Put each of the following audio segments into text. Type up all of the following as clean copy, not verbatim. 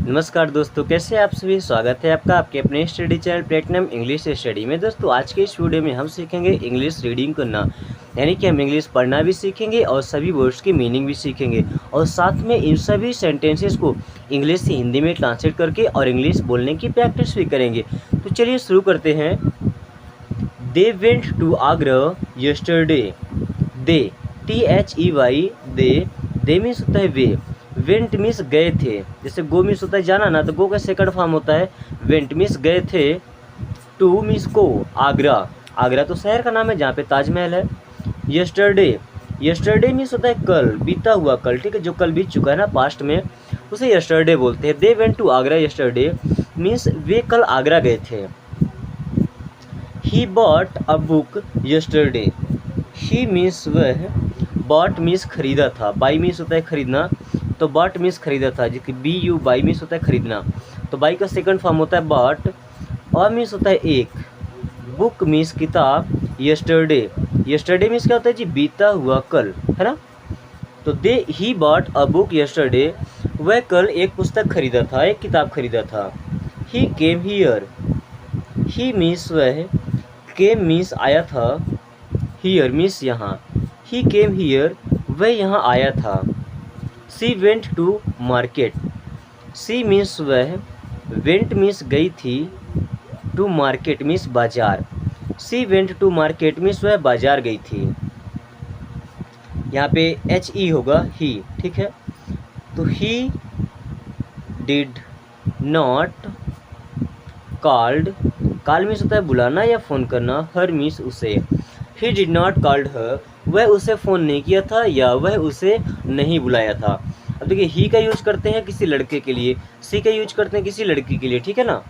नमस्कार दोस्तों, कैसे हैं आप सभी। स्वागत है आपका आपके अपने study channel platinum English study में। दोस्तों आज के इस वीडियो में हम सीखेंगे इंग्लिश रीडिंग करना, यानी कि हम इंग्लिश पढ़ना भी सीखेंगे और सभी वर्ड्स की मीनिंग भी सीखेंगे और साथ में इन सभी सेंटेंसेस को इंग्लिश से हिंदी में ट्रांसलेट करके और इंग्लिश बोलने की प्रैक्टिस भी करेंगे। तो चलिए शुरू करते हैं। They went to Agra yesterday. They THEY they means होता है वे, वेंट मीन्स गए थे। जैसे गो मीन्स होता है जाना ना, तो गो का सेकंड फॉर्म होता है वेंट मीन्स गए थे। टू मीन्स को, आगरा, आगरा तो शहर का नाम है जहाँ पे ताजमहल है। यस्टरडे मीन्स होता है कल, बीता हुआ कल, ठीक है, जो कल बीत चुका है ना पास्ट में, उसे यस्टरडे बोलते हैं। They went to Agra yesterday means वे कल आगरा गए थे। He bought a book yesterday. He means वह, बॉट मीन्स खरीदा था, बाई मीन्स होता है खरीदना, तो बॉट मीन्स खरीदा था, जिसकी BU बाई मीन्स होता है खरीदना, तो बाई का सेकंड फॉर्म होता है बॉट। और मीन्स होता है एक, बुक मीन्स किताब, यस्टरडे मीन्स क्या होता है जी, बीता हुआ कल, है ना। तो ही बॉट अ बुक यस्टरडे, वह कल एक पुस्तक खरीदा था, एक किताब खरीदा था। ही केम हियर, ही मीन्स वह, केम मीन्स आया था, हियर मीन्स यहाँ। ही केम हियर, वह यहाँ आया था। She went to market, she means वह, वेंट मीन्स गई थी, टू मार्केट मीन्स बाजार। She went to market means वह बाजार गई थी। यहाँ पे HE होगा ही, ठीक है। तो he did not called, call means होता है बुलाना या फ़ोन करना, हर मीन्स उसे। He did not called her, वह उसे फ़ोन नहीं किया था या वह उसे नहीं बुलाया था। अब देखिए, ही का यूज करते हैं किसी लड़के के लिए, सी का यूज करते हैं किसी लड़की के लिए, ठीक है ना।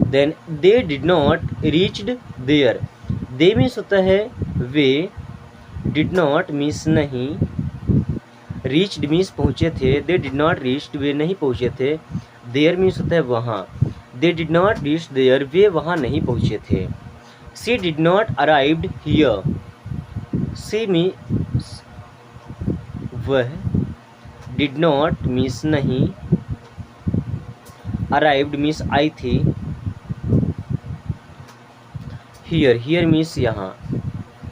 Then they did not reached there, they means होता है वे, डिड नॉट मीन्स नहीं, रीच्ड मीन्स पहुँचे थे, दे डिड नॉट रीच्ड वे नहीं पहुँचे थे, देयर मीन्स होता है वहाँ, they did not reach there वे वहाँ नहीं पहुँचे थे। She did not arrived here, she means वह, डिड नॉट मीन्स नहीं, अराइव्ड मीन्स आई थी, हियर मीन्स यहाँ।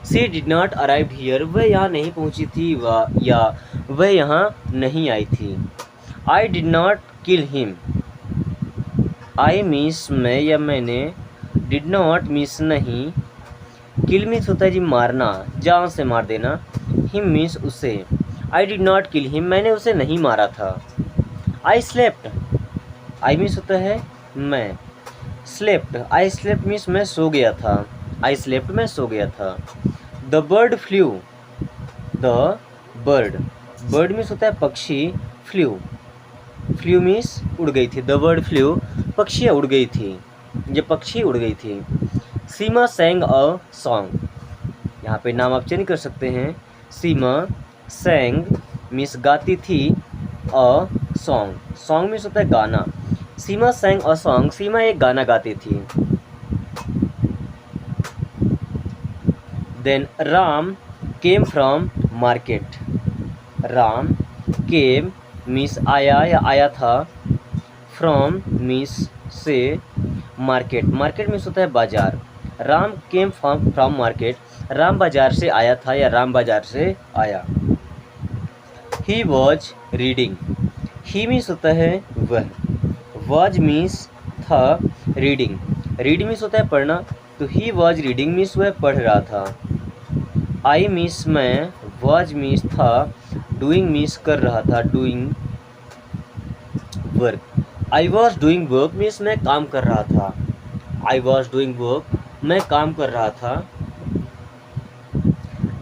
She did not arrive here, वह यहाँ नहीं पहुँची थी या वह यहाँ नहीं आई थी। I did not kill him, I means मैं या मैंने, डिड नॉट मीन्स नहीं, किल मीन्स होता है जी मारना, जान से मार देना, हिम मीन्स उसे। I did not kill him, मैंने उसे नहीं मारा था। आई स्लेप्ट, आई मीन्स होता है मैं, स्लेप्ट, आई स्लेप्ट मीन्स मैं सो गया था, आई स्लेप्ट मैं सो गया था। The bird flu, the bird means होता है पक्षी, फ्लू मीन्स उड़ गई थी, द बर्ड फ्लू, पक्षियाँ उड़ गई थी, ये पक्षी उड़ गई थी। सीमा सैंग अ सॉन्ग, यहाँ पे नाम आप चेंज कर सकते हैं। सीमा सैंग मीन्स गाती थी, अ सॉन्ग मीन्स होता है गाना, सीमा सैंग अ सॉन्ग, सीमा एक गाना गाती थी। Then Ram came from market, Ram came means आया या आया था, फ्रॉम मीन्स से, मार्केट मीन्स होता है बाजार। Ram came from market, Ram बाजार से आया था या राम बाजार से आया। He was reading, he means होता है वह, वॉज मीन्स था, रीडिंग मीन्स होता है पढ़ना, तो ही वॉज रीडिंग मीन्स वह पढ़ रहा था। आई मीन्स मैं, वॉज मीन्स था, डूइंग मीन्स कर रहा था, doing work. I was doing work means मैं काम कर रहा था, आई वॉज डूइंग वर्क मैं काम कर रहा था।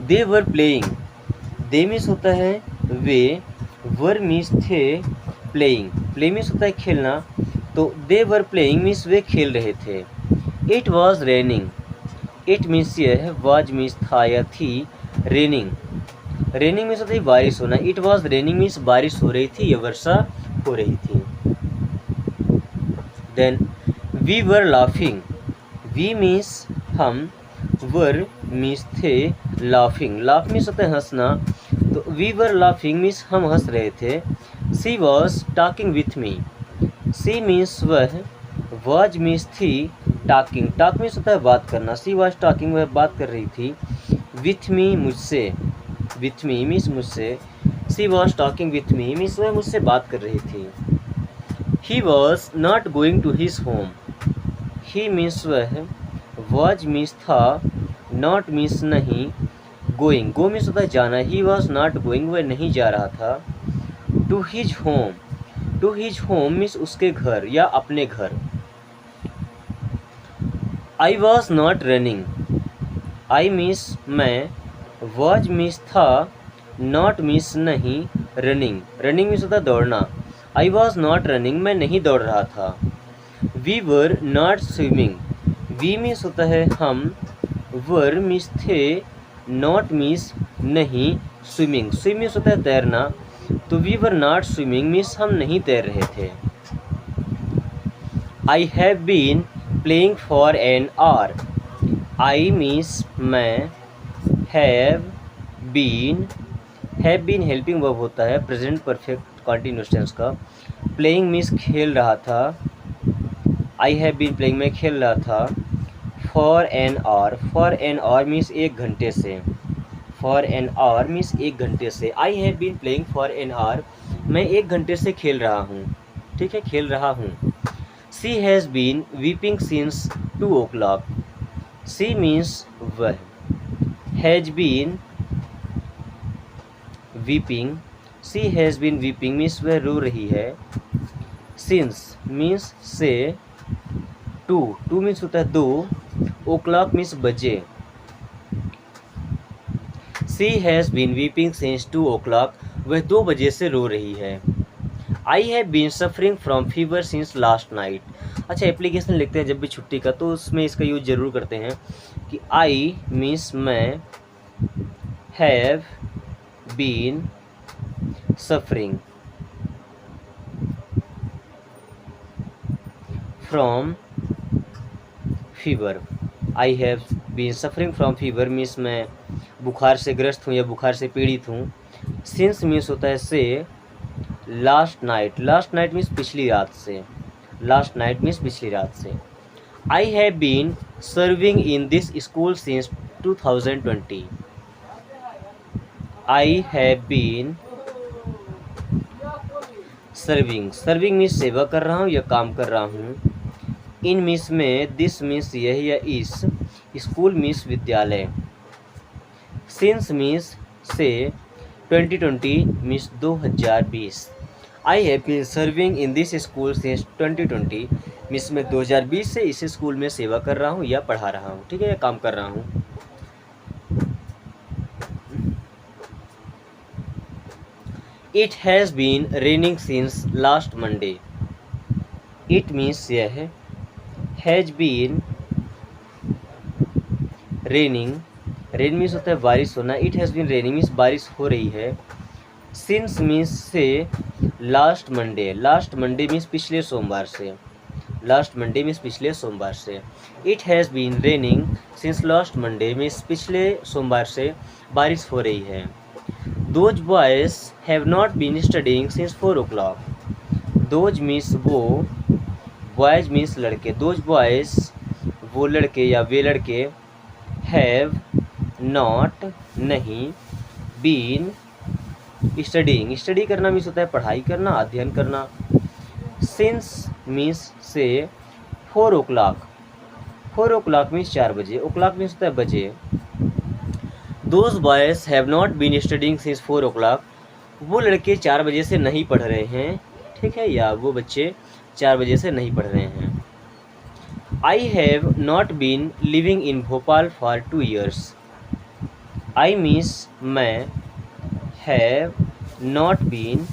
दे वर प्लेइंग, दे मीन्स होता है वे, वर मीन्स थे, प्लेइंग प्ले मीन्स होता है खेलना, तो दे वर प्लेइंग मीन्स वे खेल रहे थे। It was raining, it means यह, वॉज मीन्स था या थी, रेनिंग मीन्स होता है बारिश होना, इट वॉज रेनिंग मीन्स बारिश हो रही थी या वर्षा हो रही थी। Then we were laughing, we means हम, वर मीन्स थे, लाफिंग, लाफ मीन्स होता है हंसना, तो वी वर लाफिंग मीन्स हम हंस रहे थे। She was talking with me, she means वह, वॉज मीन्स थी, टॉकिंग, टॉक मीन्स होता है बात करना, सी वॉज टॉकिंग वह बात कर रही थी, विथ मी मुझसे, विथ मी मीन्स मुझसे, she was talking with me means वह मुझसे बात कर रही थी। He was not going to his home, he means वह, वॉज मीन्स था, नॉट मीन्स नहीं, गोइंग, गो मीन्स होता है जाना, ही वॉज नॉट गोइंग वह नहीं जा रहा था, to his home, to his home means उसके घर या अपने घर। I was not running, I means मैं, वॉज मीन्स था, नॉट मीन्स नहीं, रनिंग, रनिंग मीन्स होता है दौड़ना, आई वॉज नॉट रनिंग मैं नहीं दौड़ रहा था। We were not swimming, we means होता है हम, वर मीन्स थे, नॉट मीन्स नहीं, स्विमिंग, स्विम मीन्स होता है तैरना, तो we were not swimming means हम नहीं तैर रहे थे। I have been playing for an hour, I means मैं, हैव बीन हेल्पिंग वर्ब होता है प्रेजेंट परफेक्ट कॉन्टिन्यूअस टेंस का, प्लेइंग मीन्स खेल रहा था, आई हैव बीन प्लेइंग मैं खेल रहा था, फॉर एन आवर मीन्स एक घंटे से, फॉर एन आवर मीन्स एक घंटे से, I have been playing for an hour मैं एक घंटे से खेल रहा हूँ, ठीक है, खेल रहा हूँ। She has been weeping since 2 o'clock, she means वह, has been weeping, she has been weeping means वह रो रही है, सिंस मीन्स से, टू मीन्स होता है 2, o'clock मीन्स बजे, she has been weeping since 2 o'clock वह 2 बजे से रो रही है। I have been suffering from fever since last night, अच्छा एप्लीकेशन लिखते हैं जब भी छुट्टी का तो उसमें इसका यूज ज़रूर करते हैं कि आई मीन्स मैं, have been suffering from fever, I have been suffering from fever means मैं बुखार से ग्रस्त हूँ या बुखार से पीड़ित हूँ। सिंस मीन्स होता है से, लास्ट नाइट मीन्स पिछली रात से, लास्ट नाइट मीन्स पिछली रात से। I have been serving in this school since 2020, I have been serving means सेवा कर रहा हूँ या काम कर रहा हूँ, इन मीन्स में, दिस मीन्स यह या इस, स्कूल मीन्स विद्यालय, सिंस मीन्स से, 2020 मीन्स 2020। I have been serving in this school since 2020 means मैं 2020 से इस स्कूल में सेवा कर रहा हूँ या पढ़ा रहा हूँ, ठीक है, या काम कर रहा हूँ। It has been raining since last Monday, it means यह है, has been raining, rain means होता है बारिश होना, it has been raining means बारिश हो रही है, सिंस मीन्स से, लास्ट मंडे मीन्स पिछले सोमवार से, लास्ट मंडे मीन्स पिछले सोमवार से। It has been raining since last Monday means पिछले सोमवार से बारिश हो रही है। Those boys have not been studying since 4 o'clock, those means वो, बॉयज़ मीन्स लड़के, दोज बॉयज़ वो लड़के या वे लड़के, हैव नॉट नहीं, बीन स्टडिंग, स्टडी करना मीन्स होता है पढ़ाई करना, अध्ययन करना, सिंस मीन्स से, 4 o'clock मीन्स 4 बजे, o'clock मीन्स होता है बजे। Those boys have not been studying since 4 o'clock वो लड़के 4 बजे से नहीं पढ़ रहे हैं, ठीक है, या वो बच्चे 4 बजे से नहीं पढ़ रहे हैं। I have not been living in Bhopal for 2 years, I means मैं, have not been,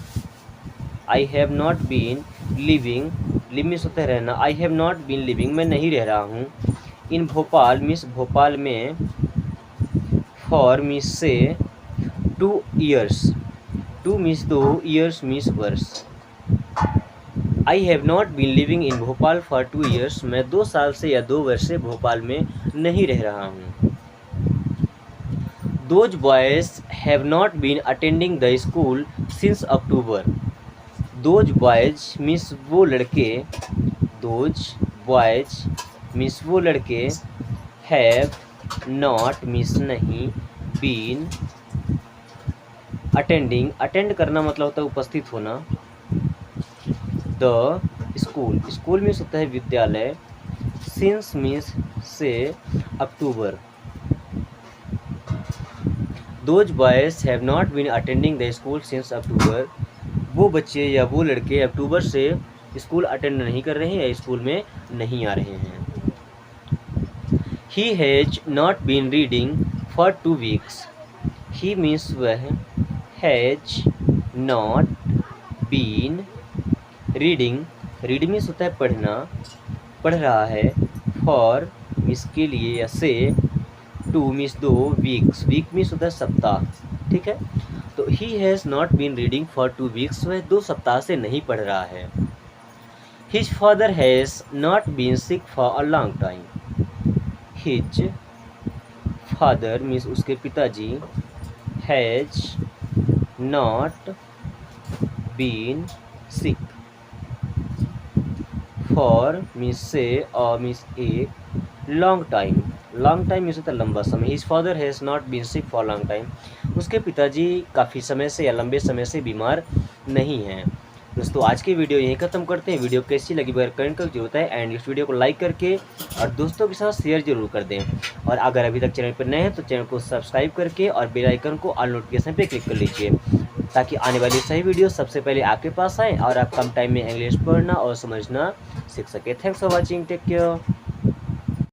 I have not been living, live means होता है रहना, I have not been living मैं नहीं रह रहा हूँ, इन भोपाल मीन्स भोपाल में, फॉर मीन्स से, 2 years, 2 मीन्स 2, years मीन्स वर्ष। I have not been living in Bhopal for 2 years मैं 2 साल से या 2 वर्ष से भोपाल में नहीं रह रहा हूँ। Those boys have not been attending the school since October. Those boys means वो लड़के, दोज बॉयज मीन्स वो लड़के, हैव नॉट मीन्स नहीं, बीन अटेंडिंग, अटेंड करना मतलब होता है उपस्थित होना, द स्कूल, स्कूल मीन्स होता है विद्यालय, सिंस मीन्स से, अक्टूबर। Those boys have not been attending the school since October, वो बच्चे या वो लड़के अक्टूबर से स्कूल अटेंड नहीं कर रहे हैं या स्कूल में नहीं आ रहे हैं। He has not been reading for 2 weeks। He means वह, has not been reading, reading means होता है पढ़ना, पढ़ रहा है, फॉर मीन्स के लिए या से, 2 मीन्स 2, वीक्स, वीक मीन्स होता है सप्ताह, ठीक है। तो he has not been reading for 2 weeks, वह 2 सप्ताह से नहीं पढ़ रहा है। His father has not been sick for a long time. His father means उसके पिताजी, has not been sick, for means से, और मीन्स एक, long time, long time means होता है लंबा समय। His father has not been sick for long time, उसके पिताजी काफ़ी समय से या लंबे समय से बीमार नहीं हैं। दोस्तों आज की वीडियो यहीं ख़त्म करते हैं। वीडियो कैसी लगी बगैर कमेंट कर जरूरत है, एंड इस वीडियो को लाइक करके और दोस्तों के साथ शेयर जरूर कर दें। और अगर अभी तक चैनल पर नए हैं तो चैनल को सब्सक्राइब करके और बेल आइकन को ऑल नोटिफिकेशन पे क्लिक कर लीजिए, ताकि आने वाली सही वीडियो सबसे पहले आपके पास आए और आप कम टाइम में इंग्लिश पढ़ना और समझना सीख सके। Thanks for watching, take care.